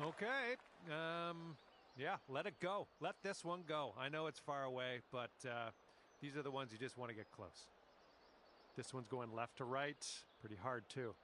Okay. Yeah, let it go. Let this one go. I know it's far away, but these are the ones you just want to get close. This one's going left to right. Pretty hard, too.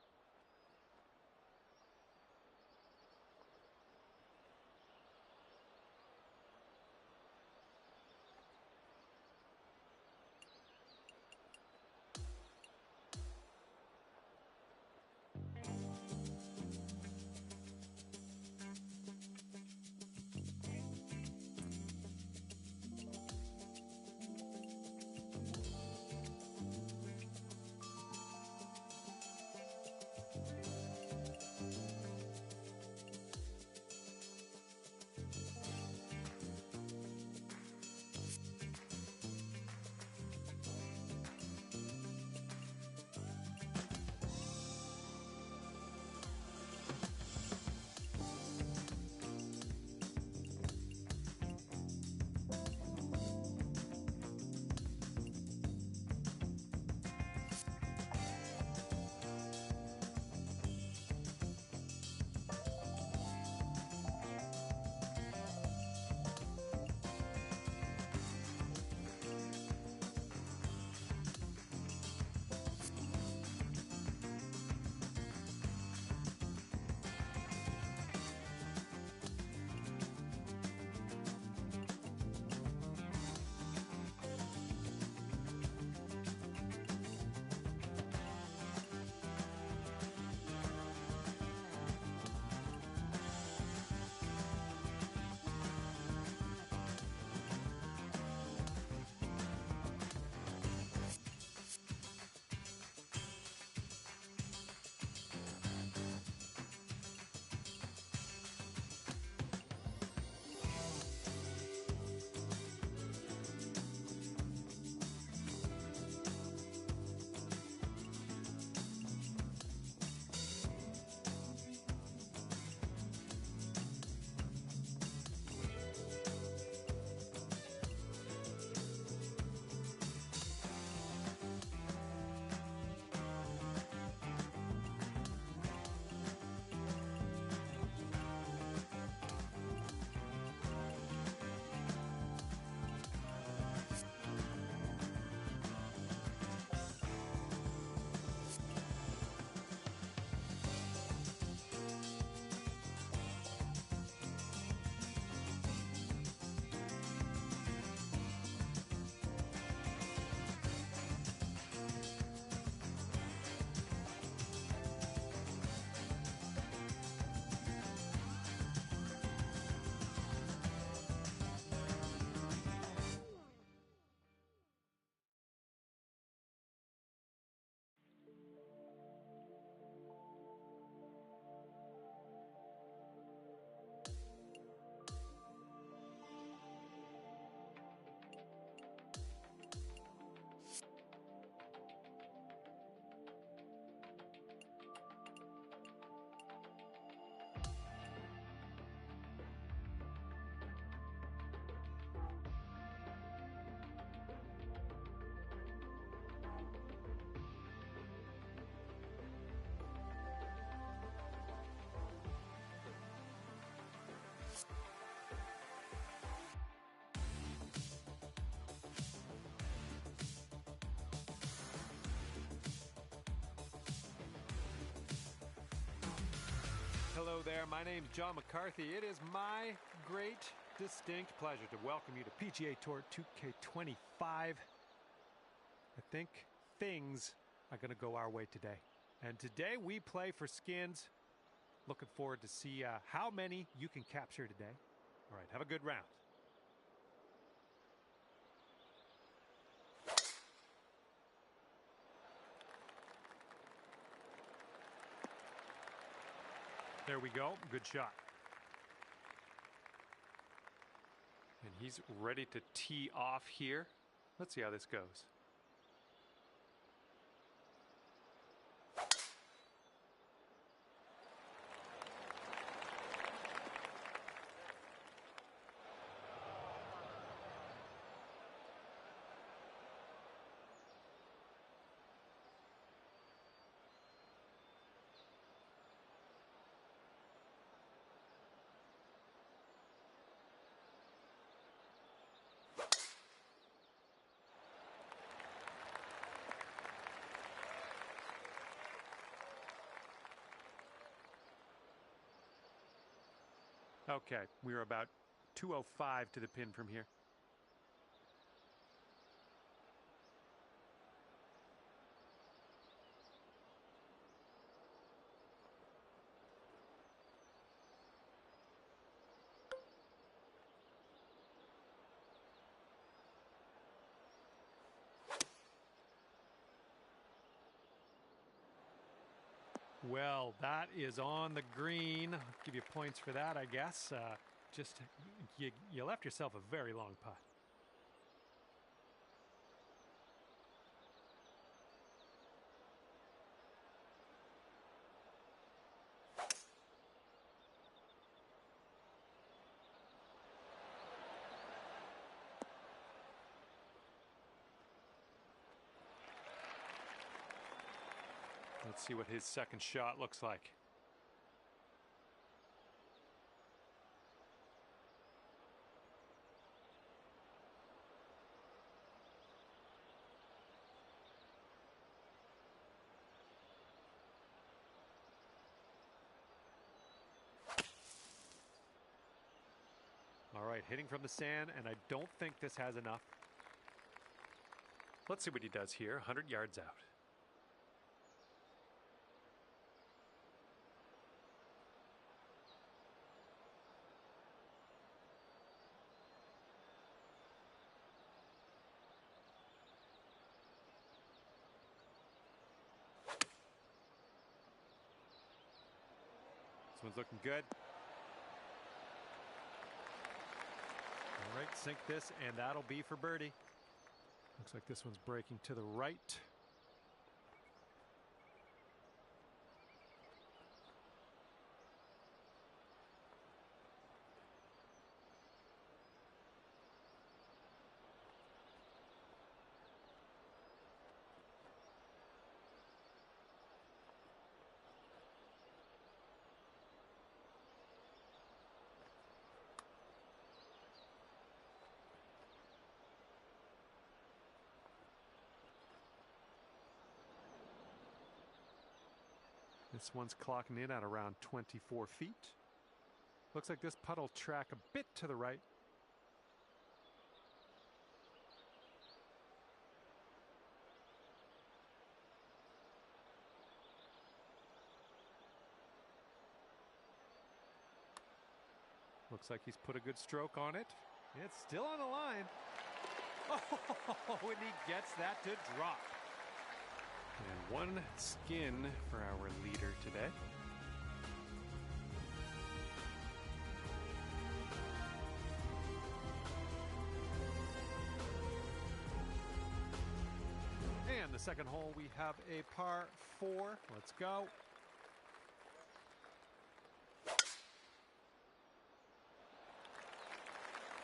Hello there, my name's John McCarthy. It is my great, distinct pleasure to welcome you to PGA Tour 2K25. I think things are going to go our way today. And today we play for skins. Looking forward to see how many you can capture today. All right, have a good round. There we go. Good shot. And he's ready to tee off here. Let's see how this goes. Okay, we're about 205 to the pin from here. Well, that is on the green. I'll give you points for that, I guess. Just you left yourself a very long putt. Let's see what his second shot looks like. All right, hitting from the sand, and I don't think this has enough. Let's see what he does here, 100 yards out. This one's looking good. All right, sink this, and that'll be for birdie. Looks like this one's breaking to the right. This one's clocking in at around 24 feet. Looks like this putt will track a bit to the right. Looks like he's put a good stroke on it. It's still on the line. Oh, and he gets that to drop. And one skin for our leader today. And the second hole, we have a par 4. Let's go.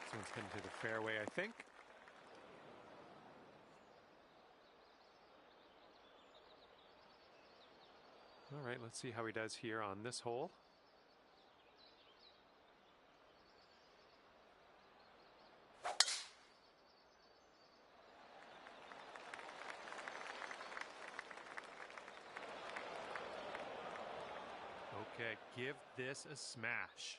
This one's heading to the fairway, I think. All right, let's see how he does here on this hole. Okay, give this a smash.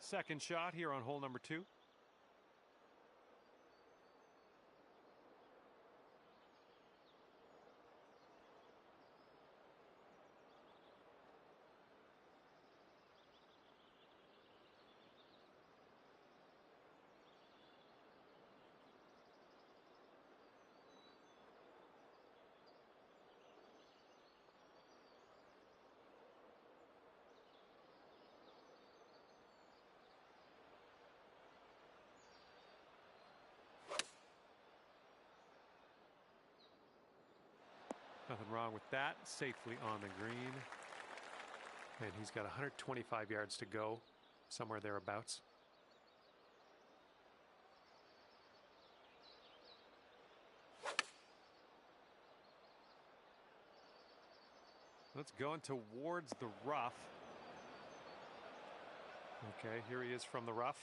Second shot here on hole number 2. Nothing wrong with that. Safely on the green. And he's got 125 yards to go, somewhere thereabouts. Let's go in towards the rough. Okay, here he is from the rough.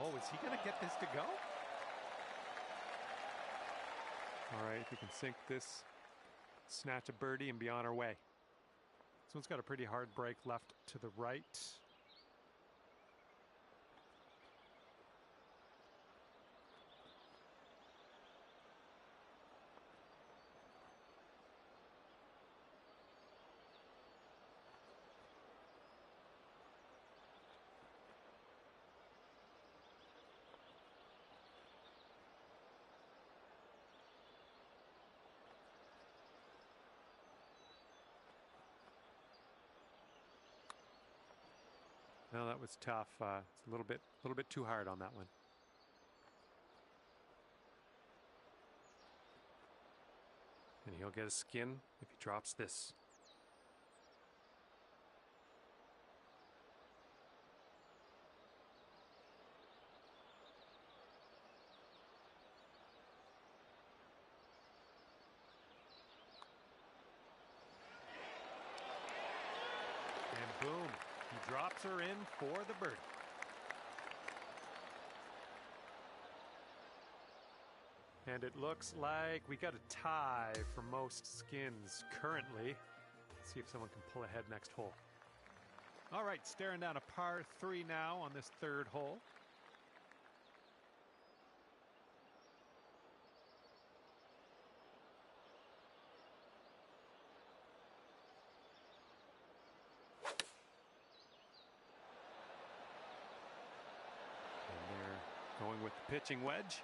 Oh, is he going to get this to go? All right, if we can sink this, snatch a birdie and be on our way. This one's got a pretty hard break left to the right. No, that was tough. It's a little bit too hard on that one. And he'll get a skin if he drops this. And boom. He drops her in for the birdie. And it looks like we got a tie for most skins currently. Let's see if someone can pull ahead next hole. All right, staring down a par 3 now on this third hole. Going with the pitching wedge.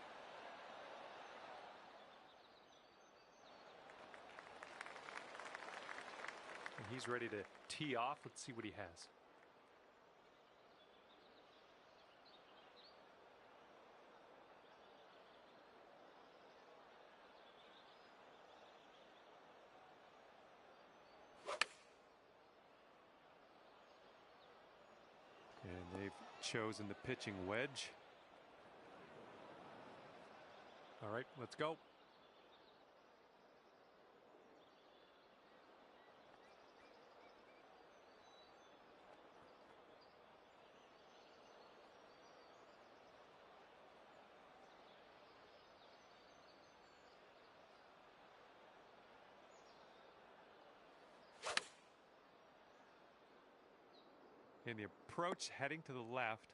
And he's ready to tee off. Let's see what he has. And they've chosen the pitching wedge. All right, let's go. And the approach heading to the left.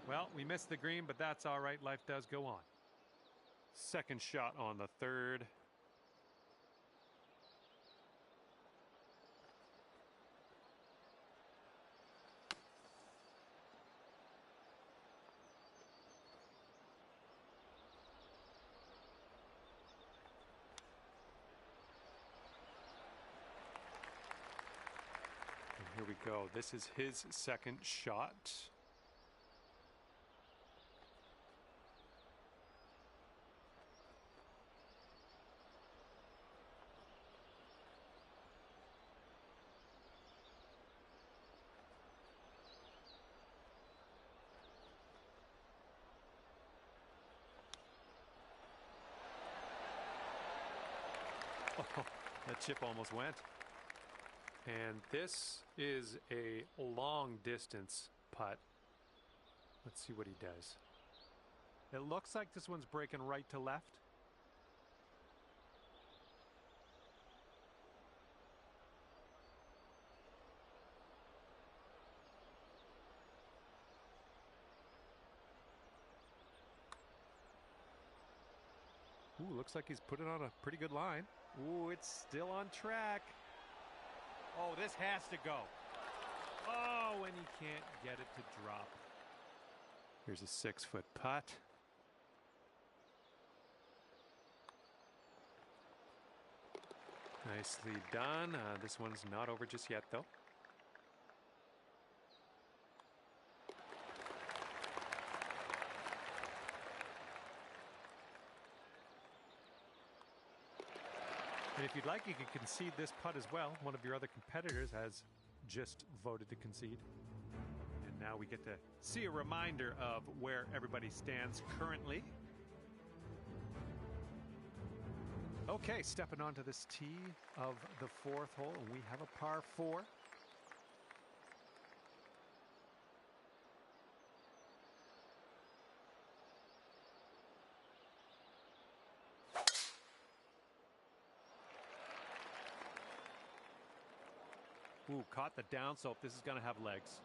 Well, we missed the green, but that's all right. Life does go on. Second shot on the third. And here we go. This is his second shot. Oh, that chip almost went. And this is a long distance putt. Let's see what he does. It looks like this one's breaking right to left. Ooh, looks like he's put it on a pretty good line. Ooh, it's still on track. Oh, this has to go. Oh, and he can't get it to drop. Here's a 6-foot putt. Nicely done. This one's not over just yet, though. And if you'd like, you can concede this putt as well. One of your other competitors has just voted to concede. And now we get to see a reminder of where everybody stands currently. Okay, stepping onto this tee of the 4th hole, and we have a par 4. Ooh, caught the downslope. This is going to have legs.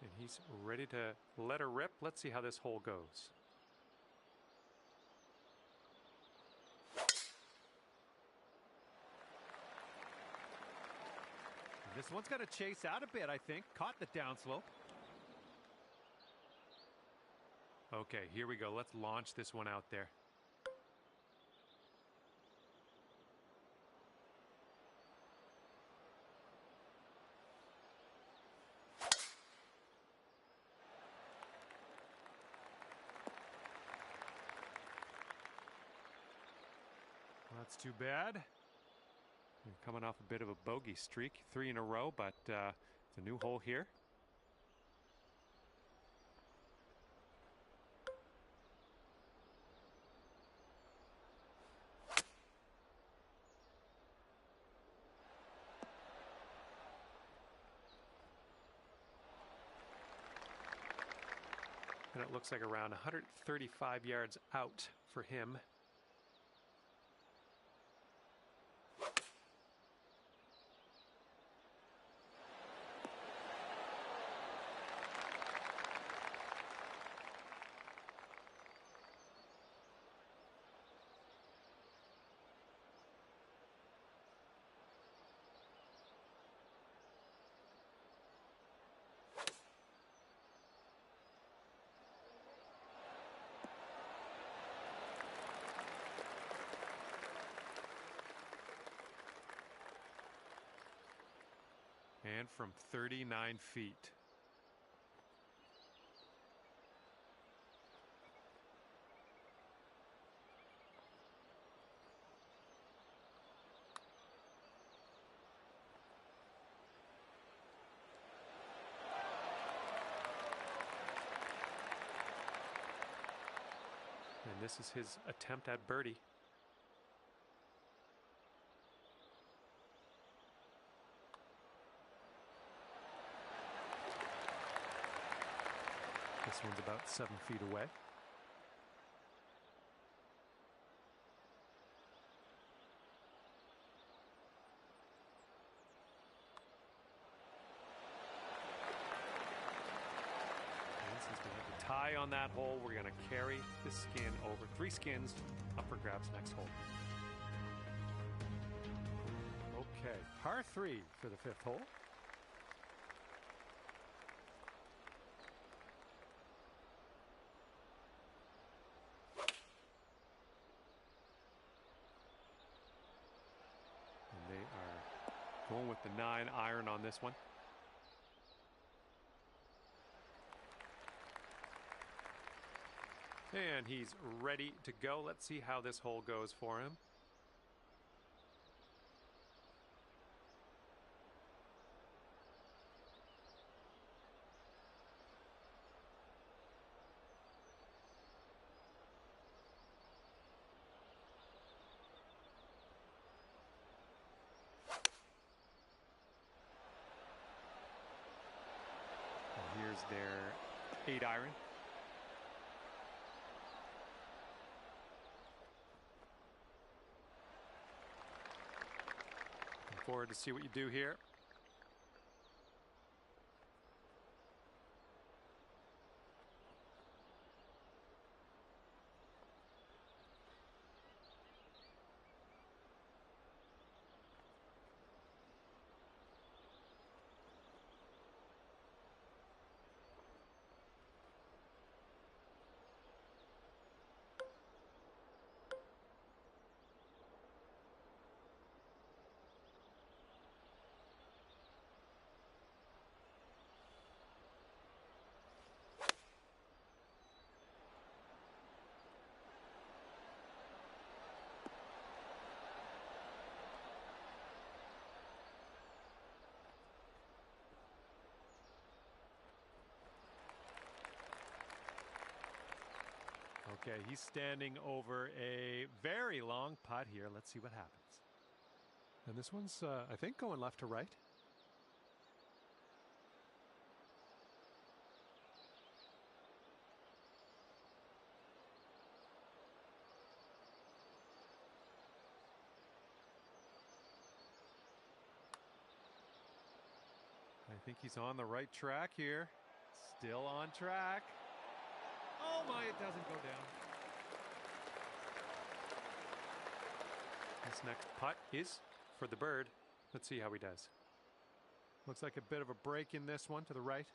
And he's ready to let her rip. Let's see how this hole goes. And this one's going to chase out a bit, I think. Caught the downslope. Okay, here we go. Let's launch this one out there. That's too bad. You're coming off a bit of a bogey streak, 3 in a row, but it's a new hole here. And it looks like around 135 yards out for him. And from 39 feet. And this is his attempt at birdie. This one's about 7 feet away. And since we have a tie on that hole, we're going to carry the skin over. 3 skins up for grabs next hole. Okay, par 3 for the 5th hole. Going with the 9 iron on this one. And he's ready to go. Let's see how this hole goes for him. Here's their 8 iron. Looking forward to see what you do here. Okay, he's standing over a very long putt here. Let's see what happens. And this one's, I think, going left to right. I think he's on the right track here. Still on track. Oh my, it doesn't go down. This next putt is for the bird. Let's see how he does. Looks like a bit of a break in this one to the right.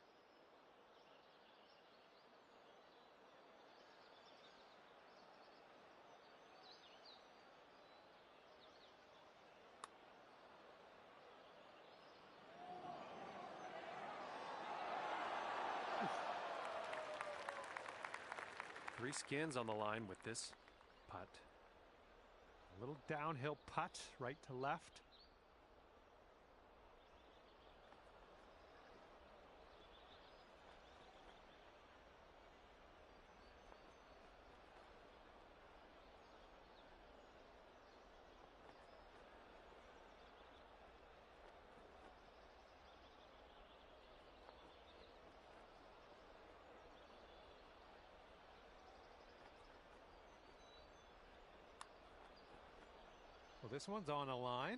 Three skins on the line with this putt. A little downhill putt, right to left. Well, this one's on a line.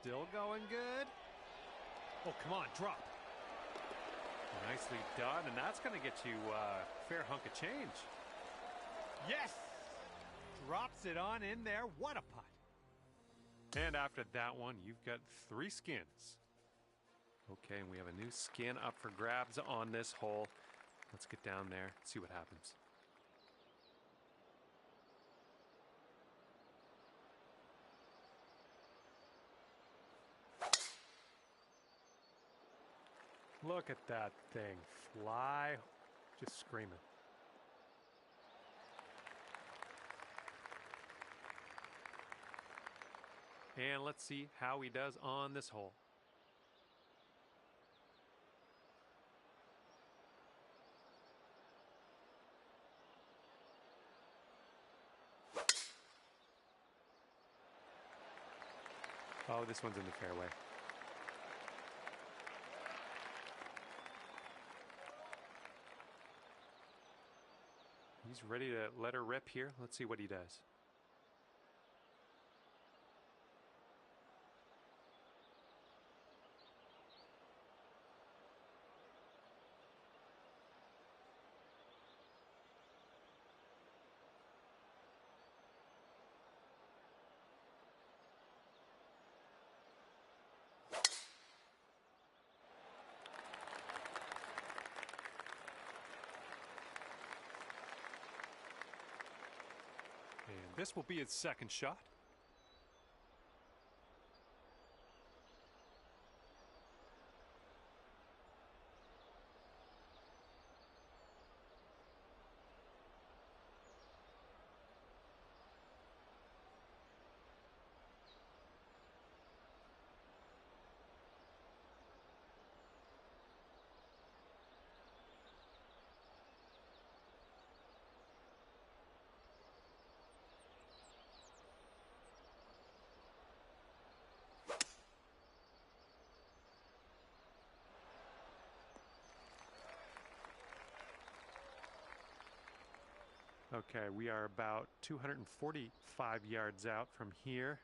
Still going good. Oh, come on, drop. Nicely done, and that's going to get you a fair hunk of change. Yes! Drops it on in there. What a putt. And after that one, you've got three skins. Okay, and we have a new skin up for grabs on this hole. Let's get down there, see what happens. Look at that thing fly, just screaming. And let's see how he does on this hole. Oh, this one's in the fairway. He's ready to let her rip here. Let's see what he does. And this will be his second shot. Okay, we are about 245 yards out from here.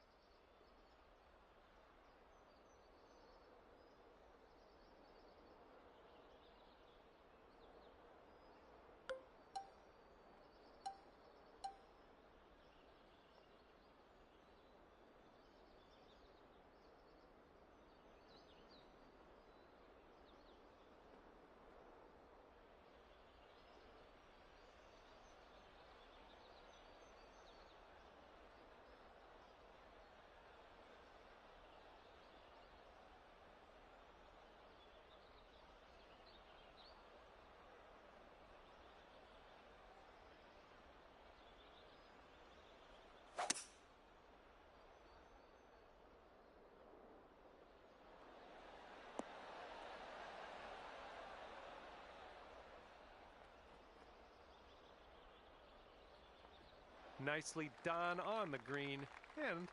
Nicely done on the green and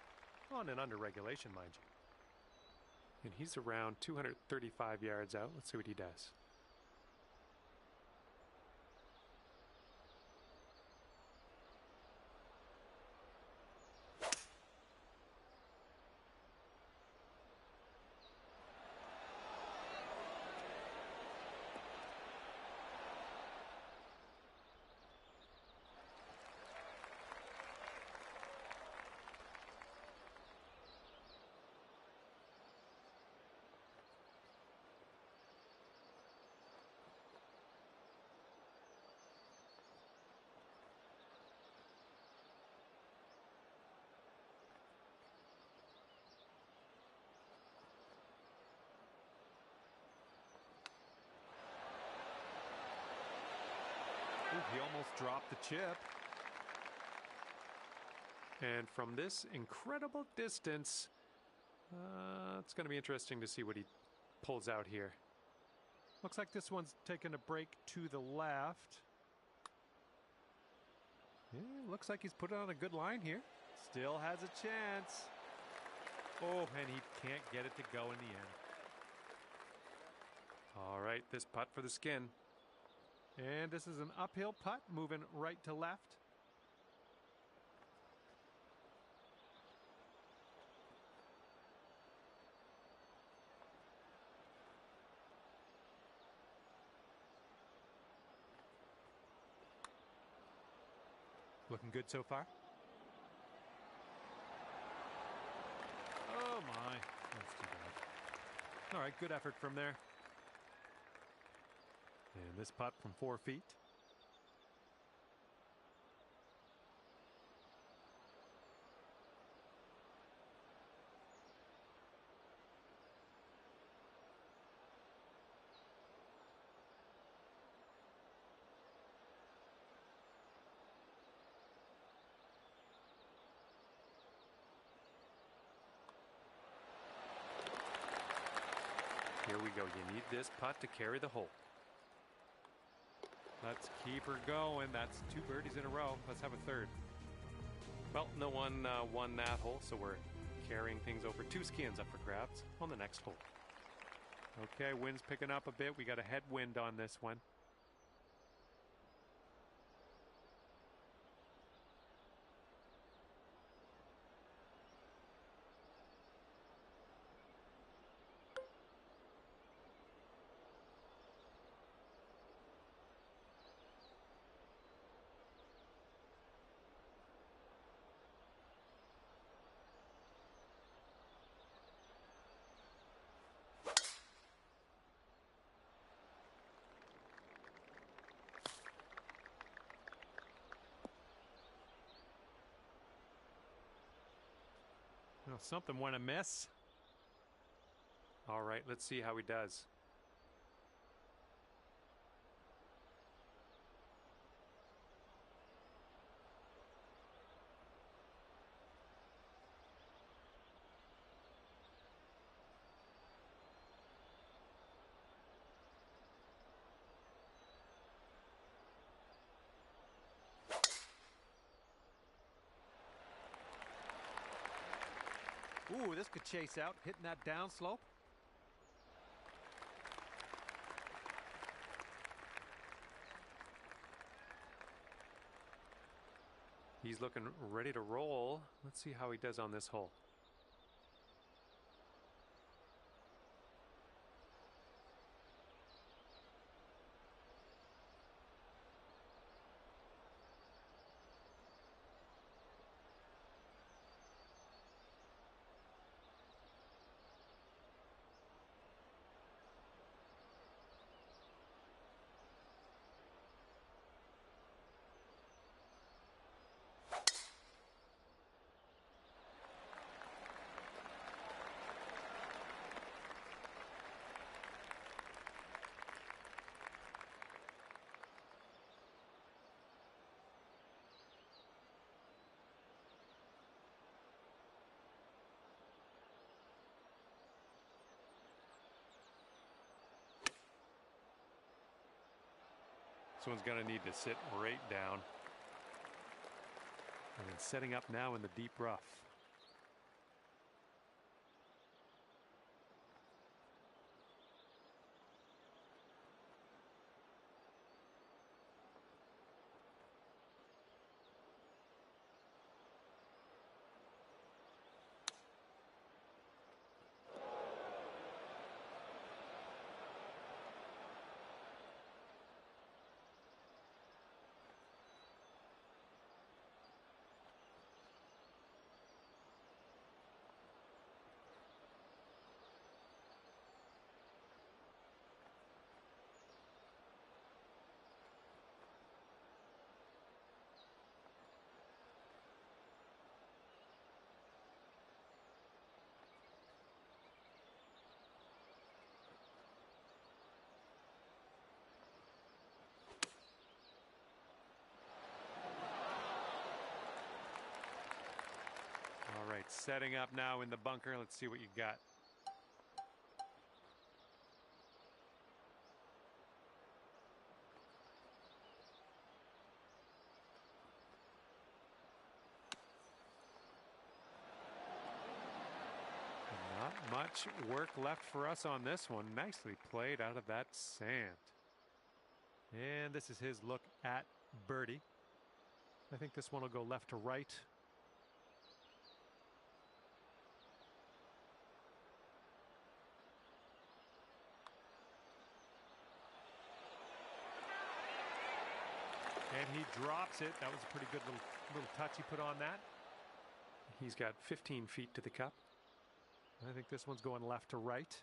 on and under regulation, mind you. And he's around 235 yards out. Let's see what he does. Ooh, he almost dropped the chip. And from this incredible distance, it's going to be interesting to see what he pulls out here. Looks like this one's taking a break to the left. Yeah, looks like he's put on a good line here. Still has a chance. Oh, and he can't get it to go in the end. All right, this putt for the skin. And this is an uphill putt, moving right to left. Looking good so far. Oh my, that's too bad. All right, good effort from there. And this putt from 4 feet. Here we go. You need this putt to carry the hole. Let's keep her going. That's 2 birdies in a row. Let's have a third. Well, no one won that hole, so we're carrying things over. 2 skins up for grabs on the next hole. Okay, wind's picking up a bit. We got a headwind on this one. Well, something went amiss. All right, let's see how he does. Ooh, this could chase out, hitting that downslope. He's looking ready to roll. Let's see how he does on this hole. This one's going to need to sit right down. And then setting up now in the deep rough. All right, setting up now in the bunker. Let's see what you got. Not much work left for us on this one. Nicely played out of that sand. And this is his look at birdie. I think this one will go left to right. And he drops it. That was a pretty good little touch he put on that. He's got 15 feet to the cup. I think this one's going left to right.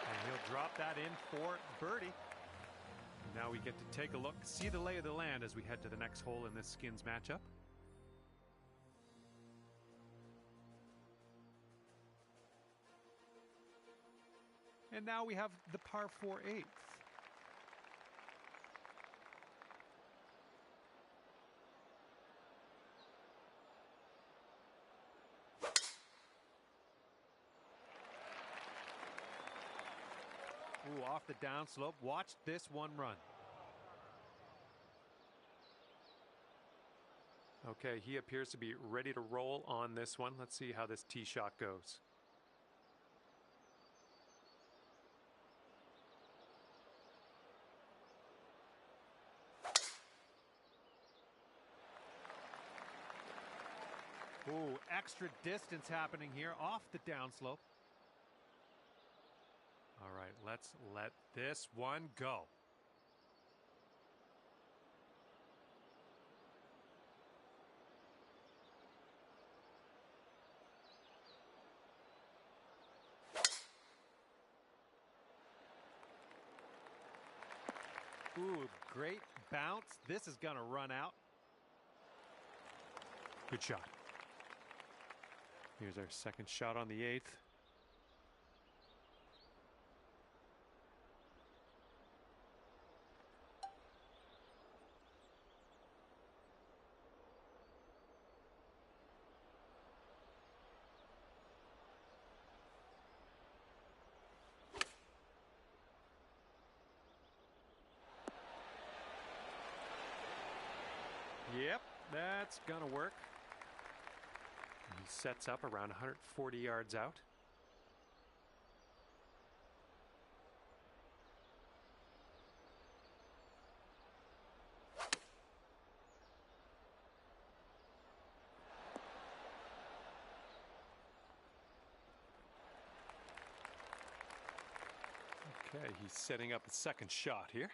And he'll drop that in for birdie. Now we get to take a look, see the lay of the land as we head to the next hole in this skins matchup. And now we have the par 4/8. Ooh, off the downslope. Watch this one run. Okay, he appears to be ready to roll on this one. Let's see how this tee shot goes. Ooh, extra distance happening here off the downslope. All right, let's let this one go. Ooh, great bounce. This is going to run out. Good shot. Here's our second shot on the 8th. Yep, that's gonna work. He sets up around 140 yards out. Okay, he's setting up a second shot here.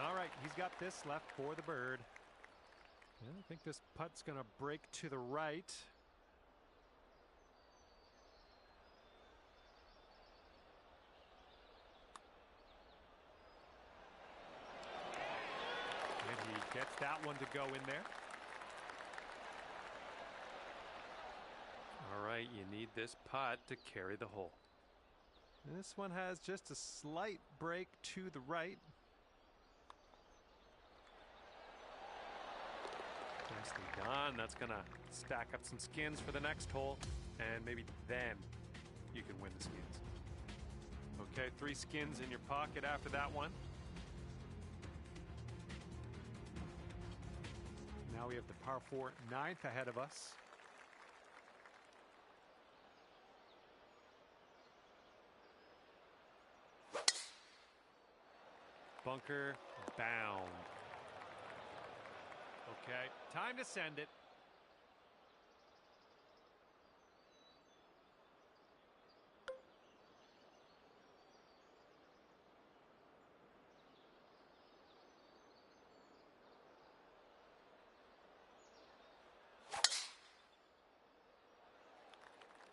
All right, he's got this left for the bird. And I think this putt's going to break to the right. And he Gets that one to go in there. All right, you need this putt to carry the hole. This one has just a slight break to the right. Nicely done. That's going to stack up some skins for the next hole, and maybe then you can win the skins. Okay, 3 skins in your pocket after that one. Now we have the par 4 9th ahead of us. Bunker bound. Okay, time to send it.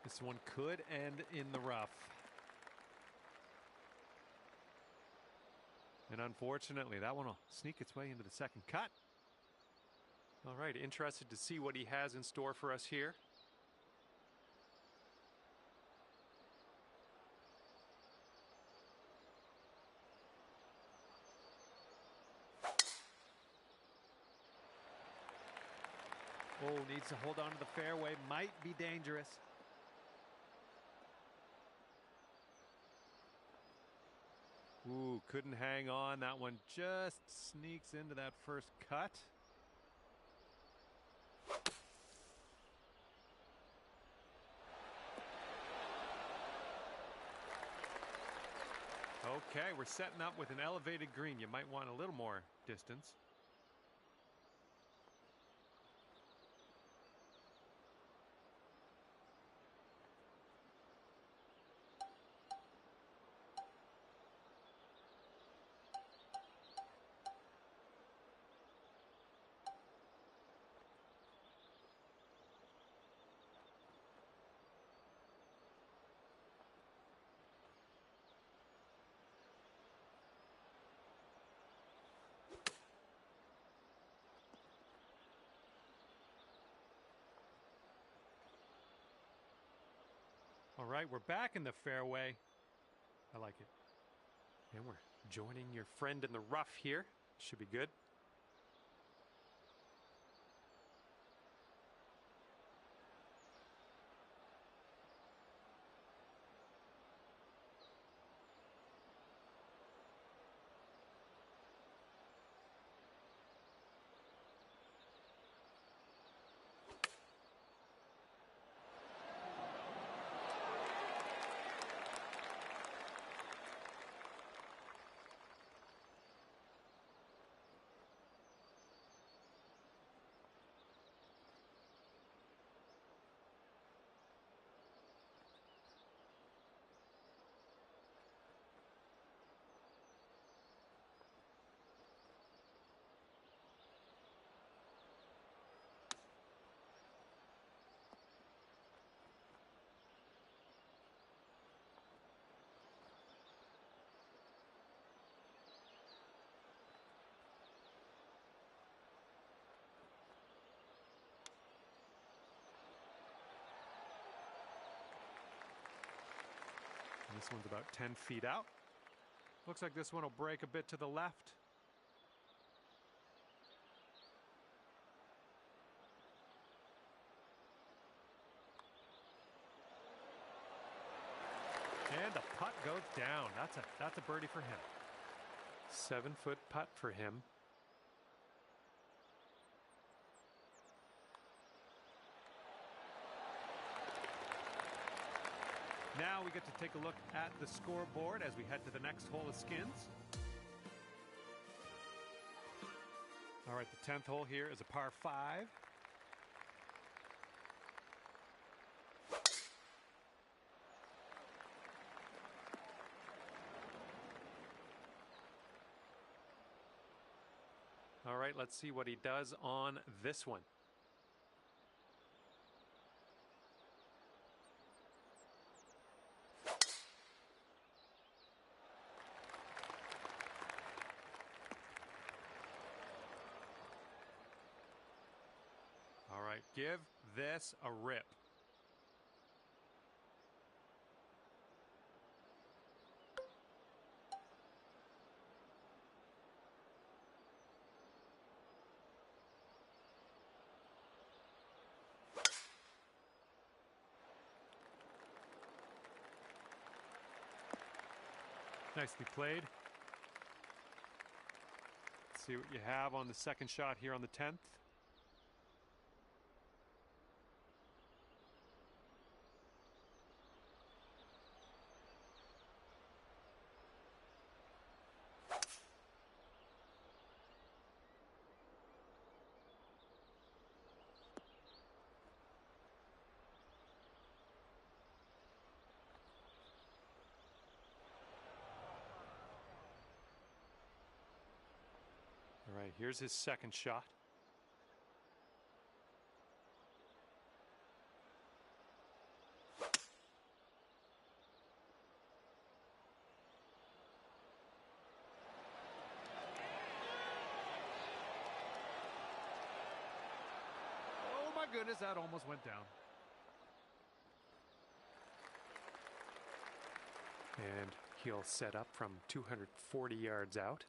This one could end in the rough. And unfortunately, that one will sneak its way into the second cut. All right, interested to see what he has in store for us here. Oh, needs to hold on to the fairway. Might be dangerous. Ooh, couldn't hang on. That one just sneaks into that first cut. Okay, we're setting up with an elevated green. You might want a little more distance. All right, we're back in the fairway. I like it. And we're joining your friend in the rough here. Should be good. This one's about 10 feet out. Looks like this one will break a bit to the left. And the putt goes down. That's a birdie for him. 7-foot putt for him. Now we get to take a look at the scoreboard as we head to the next hole of skins. All right, the 10th hole here is a par 5. All right, let's see what he does on this one. right, give this a rip. Nicely played. Let's see what you have on the second shot here on the 10th. All right, here's his second shot. Oh my goodness, that almost went down. And he'll set up from 240 yards out.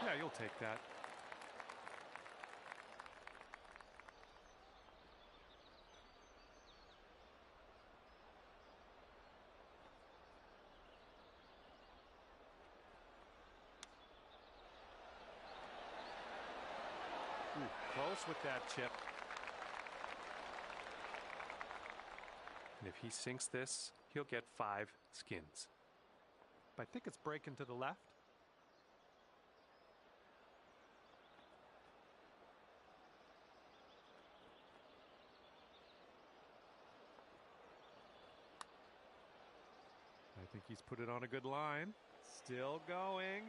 Yeah, you'll take that. Ooh, close with that chip. And if he sinks this, he'll get 5 skins. I think it's breaking to the left. I think he's put it on a good line. Still going.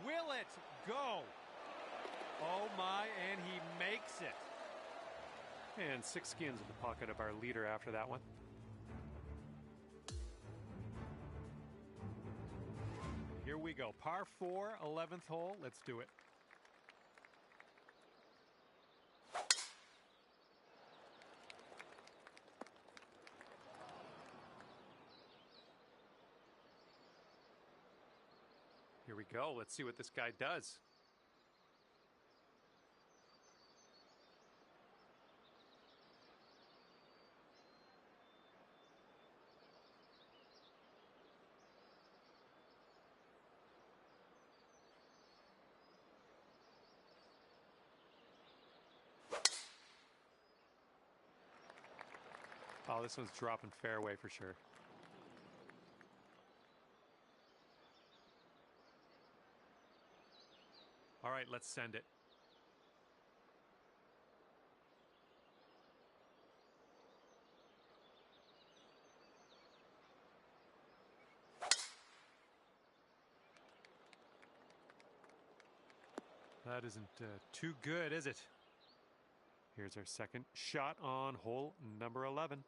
Will it go? Oh my, and he makes it. And 6 skins in the pocket of our leader after that one. Here we go. Par 4, 11th hole. Let's do it. Here we go. Let's see what this guy does. Oh, this one's dropping fairway for sure. All right, let's send it. That isn't too good, is it? Here's our second shot on hole number 11.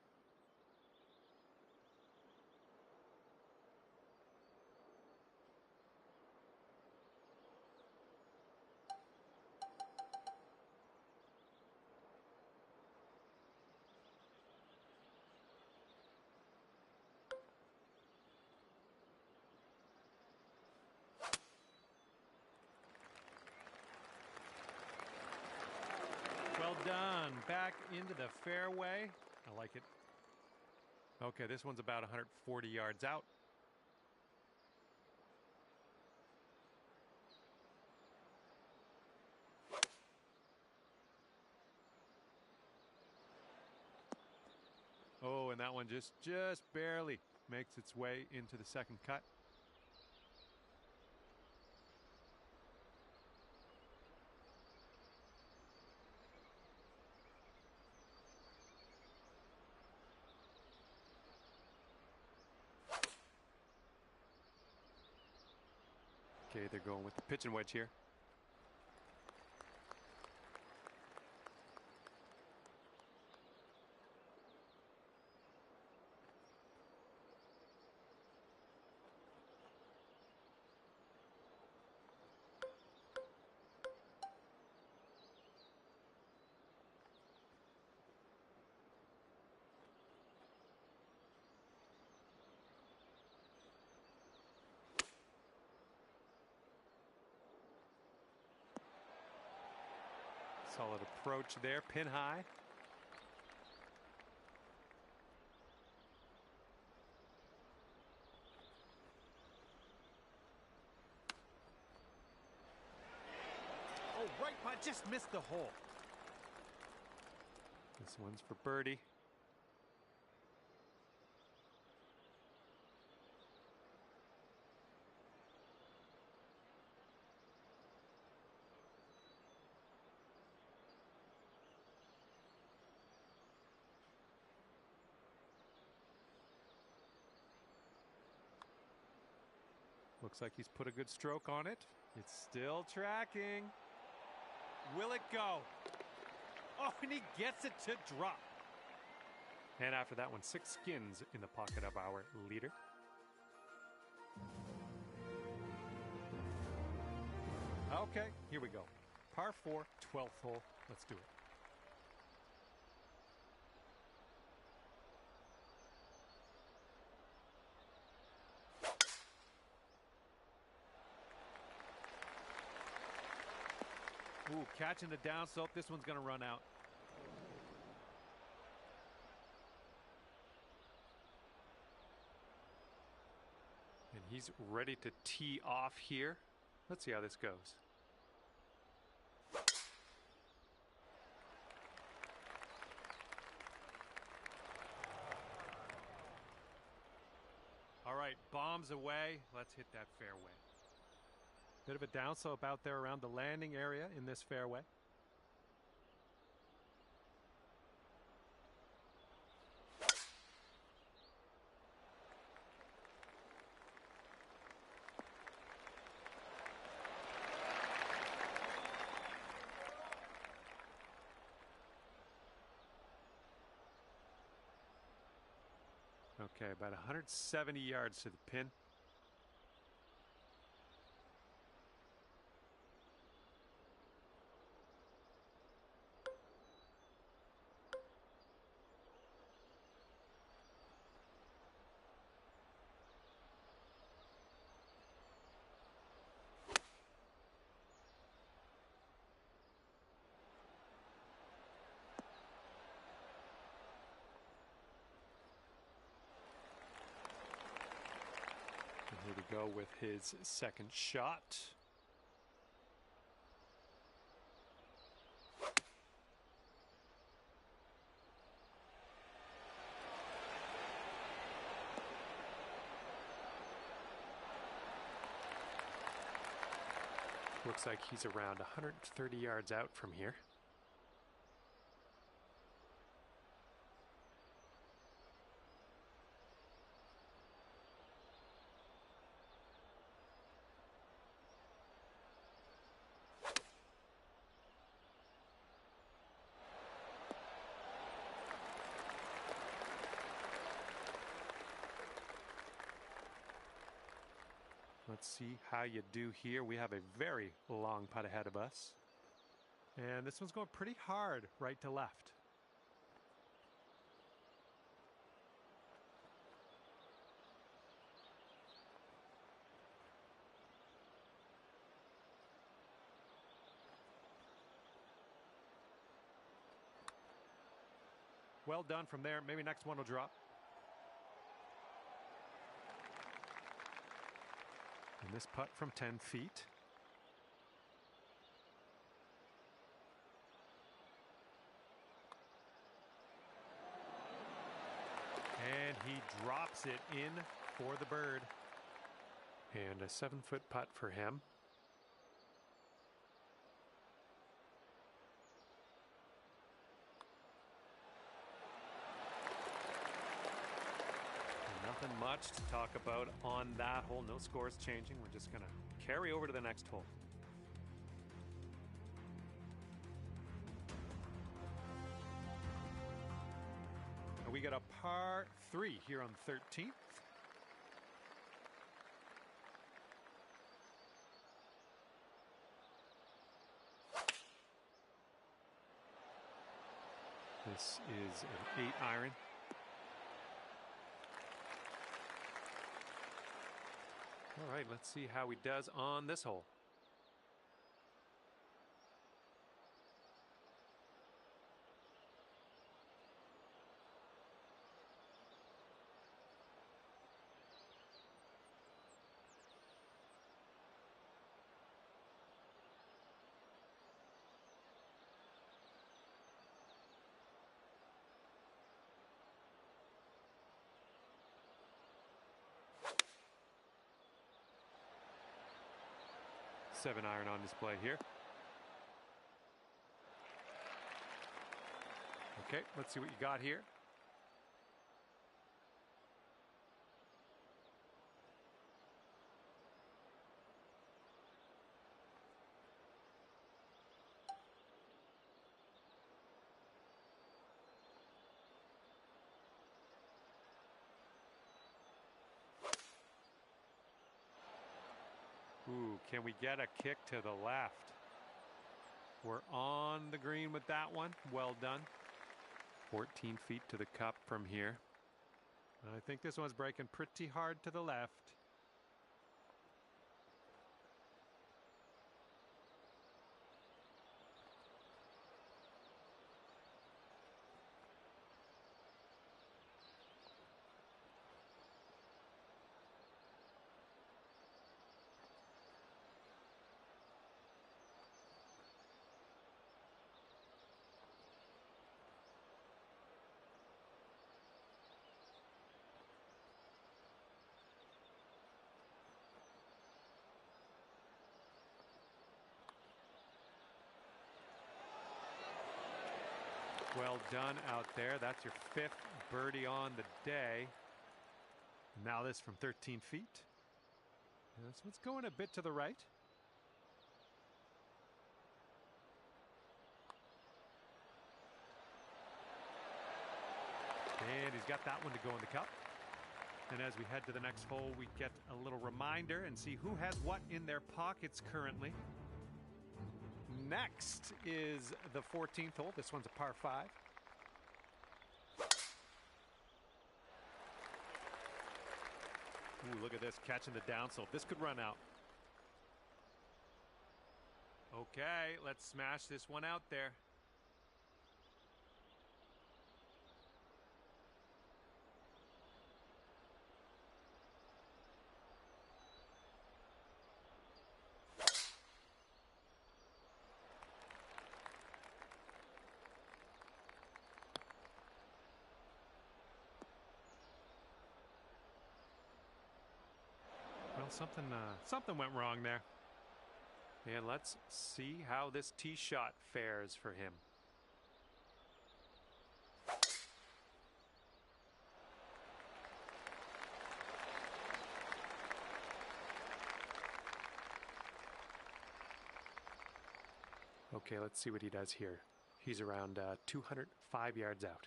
Well done. Back into the fairway. I like it. Okay, this one's about 140 yards out. Oh, and that one just barely makes its way into the second cut. Okay, they're going with the pitch and wedge here. Solid approach there, pin high. Oh, right, but just missed the hole. This one's for birdie. Looks like he's put a good stroke on it. It's still tracking. Will it go? Oh, and he gets it to drop. And after that one, 6 skins in the pocket of our leader. Okay, here we go. Par 4, 12th hole. Let's do it. Ooh, catching the downslope. This one's going to run out. And he's ready to tee off here. Let's see how this goes. All right, bombs away. Let's hit that fairway. Bit of a downslope out there around the landing area in this fairway. Okay, about 170 yards to the pin. Here we go with his second shot. Looks like he's around 130 yards out from here. Let's see how you do here. We have a very long putt ahead of us. And this one's going pretty hard right to left. Well done from there. Maybe next one will drop. And this putt from 10 feet. And he drops it in for the bird. And a 7-foot putt for him. Nothing much to talk about on that hole. No scores changing. We're just going to carry over to the next hole. We got a par 3 here on 13th. This is an 8-iron. All right, let's see how he does on this hole. Seven iron on display here. Okay, let's see what you got here. Ooh, can we get a kick to the left? We're on the green with that one. Well done. 14 feet to the cup from here. I think this one's breaking pretty hard to the left. Well done out there. That's your 5th birdie on the day. Now this from 13 feet. This one's going a bit to the right. And he's got that one to go in the cup. And as we head to the next hole, we get a little reminder and see who has what in their pockets currently. Next is the 14th hole. This one's a par 5. Ooh, look at this, catching the downslope. This could run out. Okay, let's smash this one out there. Something went wrong there. And let's see how this tee shot fares for him. Okay, let's see what he does here. He's around 205 yards out.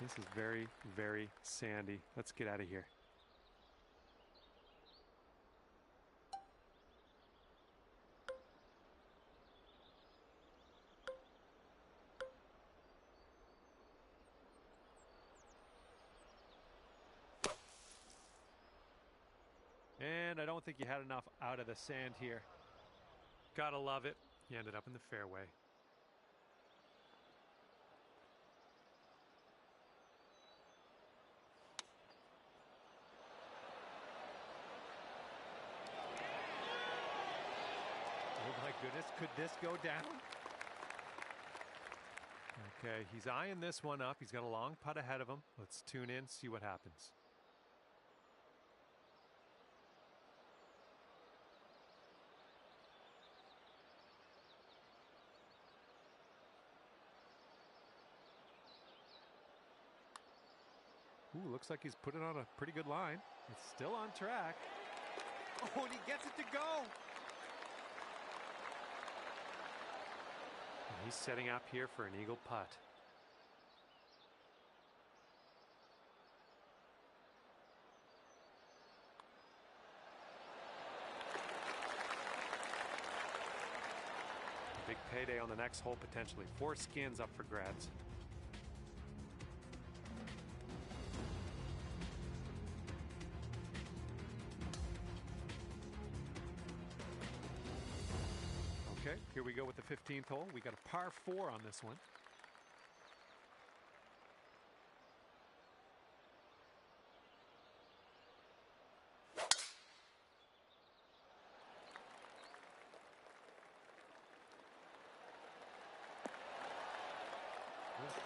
This is very, very sandy. Let's get out of here. And I don't think he had enough out of the sand here. Gotta love it. He ended up in the fairway. Oh my goodness, could this go down? Okay, he's eyeing this one up. He's got a long putt ahead of him. Let's tune in, see what happens. Ooh, looks like he's put it on a pretty good line. It's still on track. Oh, and he gets it to go. And he's setting up here for an eagle putt. Big payday on the next hole, potentially. 4 skins up for grabs. Okay, here we go with the 15th hole. We got a par 4 on this one.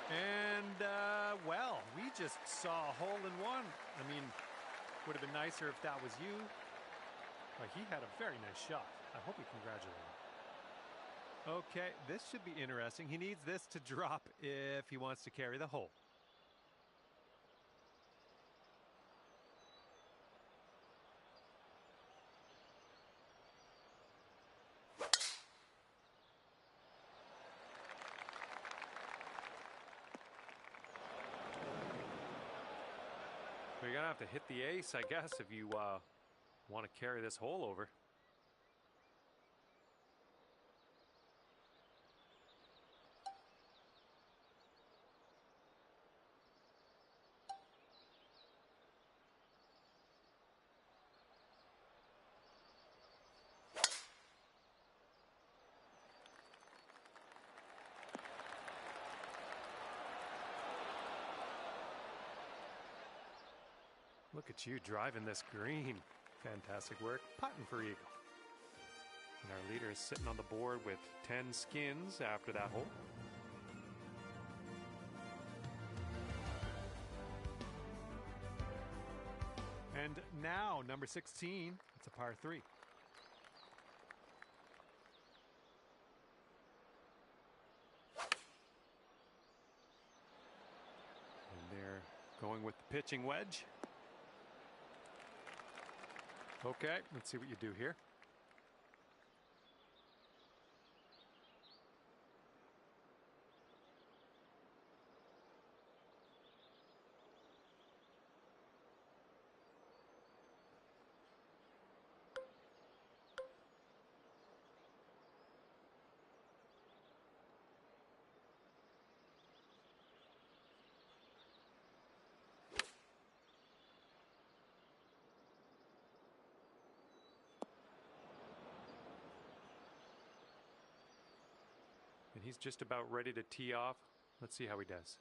And, well, we just saw a hole-in-one. I mean, would have been nicer if that was you. But he had a very nice shot. I hope we congratulate him. Okay, this should be interesting. He needs this to drop if he wants to carry the hole. You're going to have to hit the ace, I guess, if you want to carry this hole over. Look at you driving this green. Fantastic work. Putting for eagle. And our leader is sitting on the board with 10 skins after that hole. And now, number 16, it's a par 3. And they're going with the pitching wedge. Okay, let's see what you do here. And he's just about ready to tee off. Let's see how he does.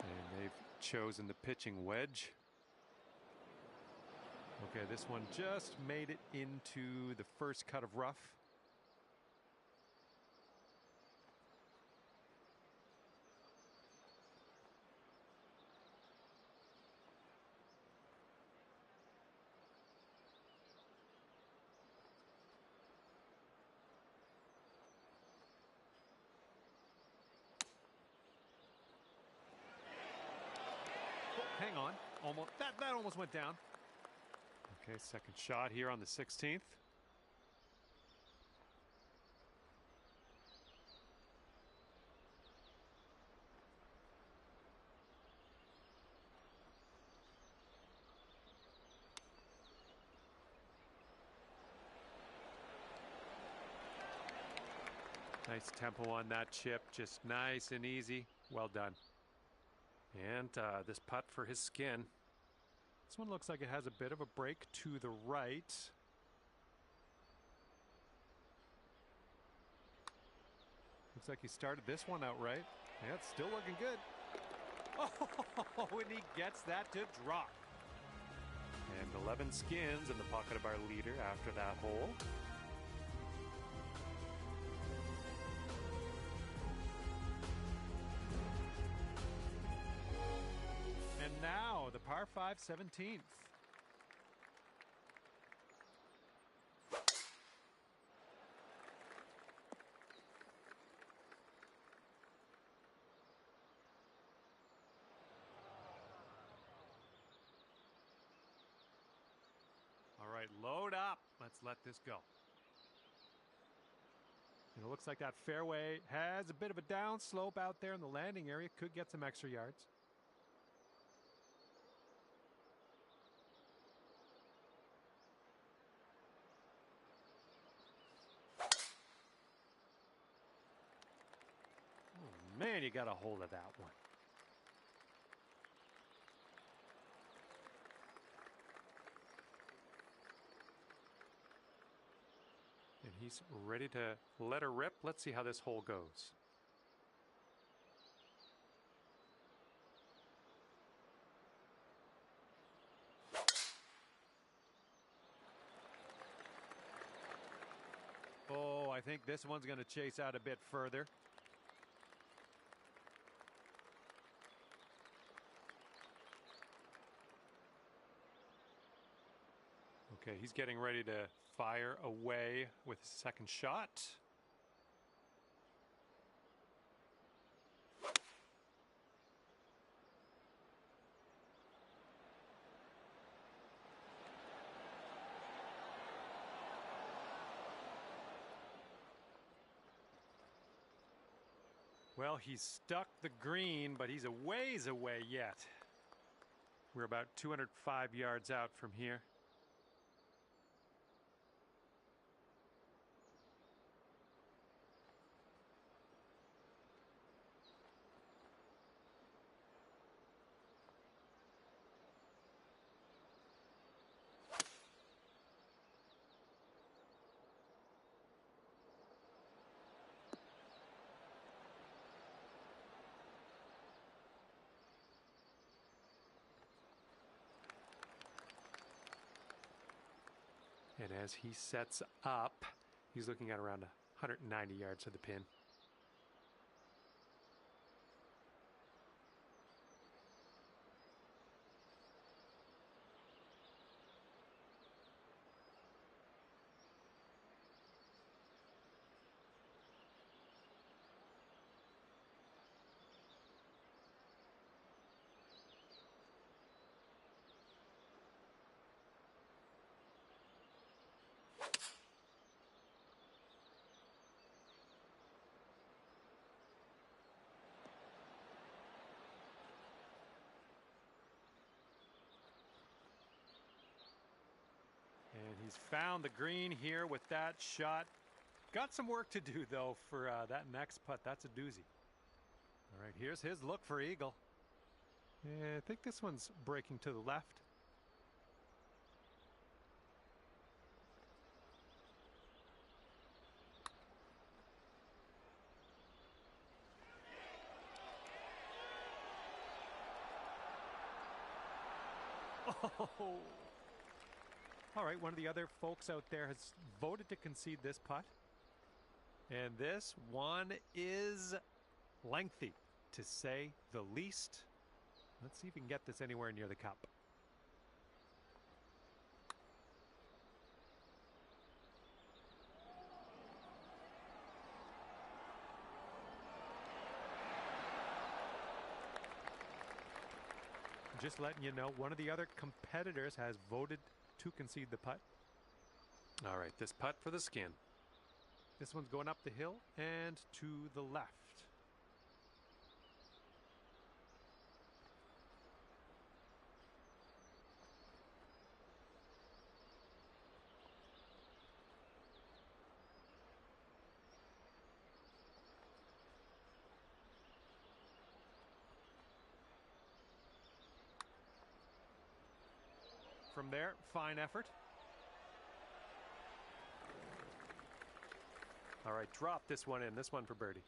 And they've chosen the pitching wedge. Okay, this one just made it into the first cut of rough. Hang on, almost that almost went down. Okay, second shot here on the 16th. Nice tempo on that chip, just nice and easy. Well done. And this putt for his skin. This one looks like it has a bit of a break to the right. Looks like he started this one out right. Yeah, it's still looking good. Oh, and he gets that to drop. And 11 skins in the pocket of our leader after that hole. And now the par 5 17th. All right, load up. Let's let this go. And it looks like that fairway has a bit of a down slope out there in the landing area. Could get some extra yards. Oh, man, you got a hold of that one. And he's ready to let her rip. Let's see how this hole goes. Oh, I think this one's going to chase out a bit further. Okay, he's getting ready to fire away with his second shot. Well, he's stuck the green, but he's a ways away yet. We're about 205 yards out from here. And as he sets up, he's looking at around 190 yards to the pin. And he's found the green here with that shot. Got some work to do, though, for that next putt. That's a doozy. All right, here's his look for eagle. Yeah, I think this one's breaking to the left. Oh! All right, one of the other folks out there has voted to concede this putt. And this one is lengthy, to say the least. Let's see if we can get this anywhere near the cup. Just letting you know, one of the other competitors has voted to concede the putt. All right, this putt for the skin. This one's going up the hill and to the left. from there. Fine effort. All right, drop this one in. This one for birdie.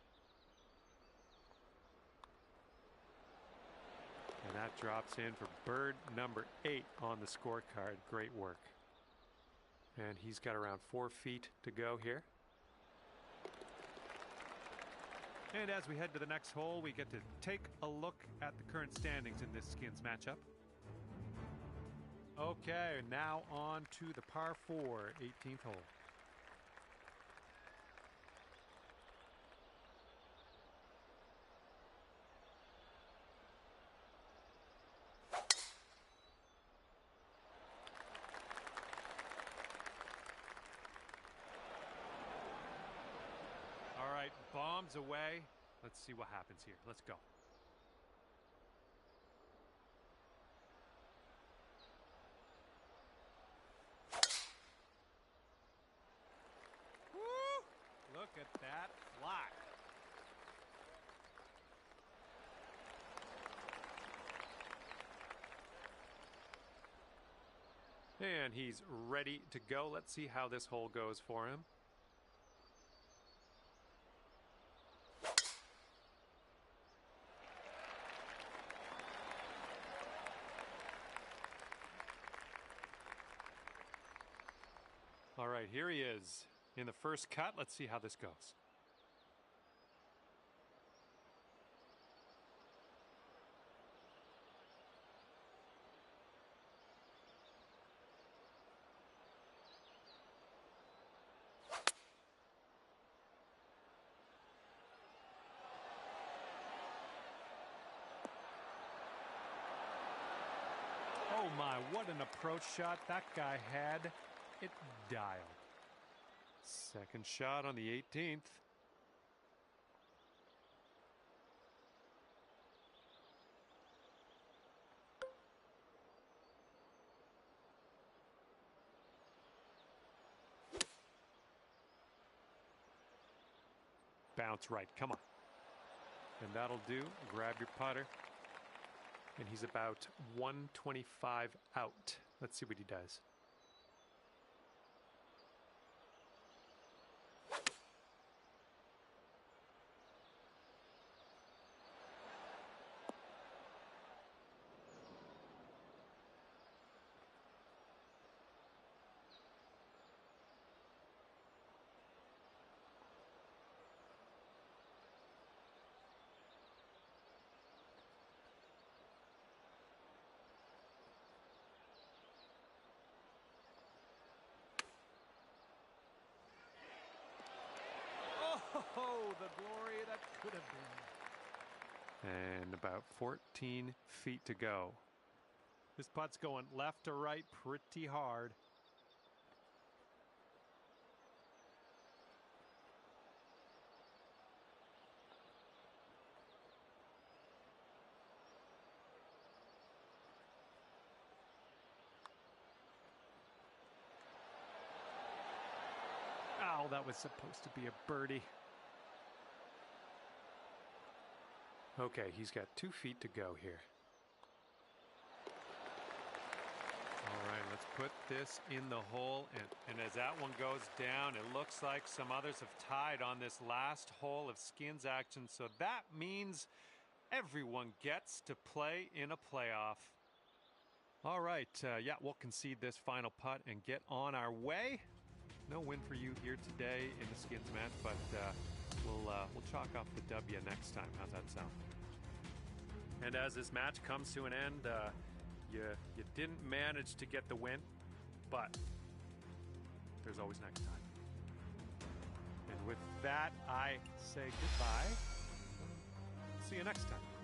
And that drops in for bird number 8 on the scorecard. Great work. And he's got around 4 feet to go here. And as we head to the next hole, we get to take a look at the current standings in this skins matchup. Okay, now on to the par 4, 18th hole. All right, bombs away. Let's see what happens here. Let's go. Woo! Look at that fly. And he's ready to go. Let's see how this hole goes for him. All right, here he is in the first cut. Let's see how this goes. Oh my, what an approach shot that guy had. It dialed. Second shot on the 18th. Bounce right, come on. And that'll do. Grab your putter. And he's about 125 out. Let's see what he does. Oh, the glory that could have been. And about 14 feet to go. This putt's going left to right pretty hard. Oh, that was supposed to be a birdie. Okay, he's got 2 feet to go here. All right, let's put this in the hole. And as that one goes down, it looks like some others have tied on this last hole of skins action. So that means everyone gets to play in a playoff. All right, yeah, we'll concede this final putt and get on our way. No win for you here today in the skins match, but we'll chalk up the W next time. How's that sound? And as this match comes to an end, you didn't manage to get the win, but there's always next time. And with that, I say goodbye. See you next time.